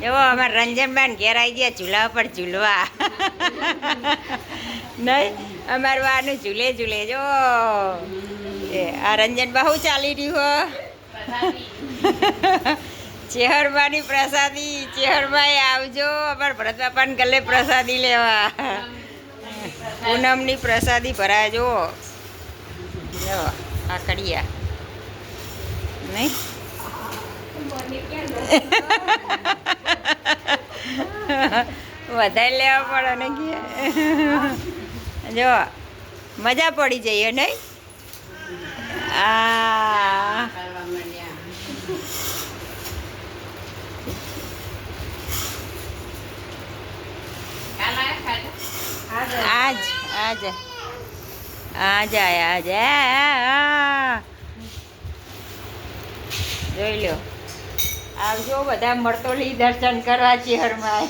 જો અમારા રંજનબાન ઘેર આવી ગયા ઝૂલા પર ઝૂલવા. નહીં અમારું વાનું ઝૂલે ઝૂલે જો એ આ રંજનબા શું ચાલી રહ્યું હો. ચેહરબાની પ્રસાદી. ચેહરભાઈ આવજો અમારા ભરત બાપાને ગલે પ્રસાદી લેવા. પૂનમની પ્રસાદી ભરાય જો આ કડિયા નહીં. વધારે લેવા પડે ને કે જો મજા પડી જઈએ નહીં. આજ આજ આજ આજ જોઈ લો. આવજો બધા મળતો લઈ દર્શન કરવા ચેહરમાં.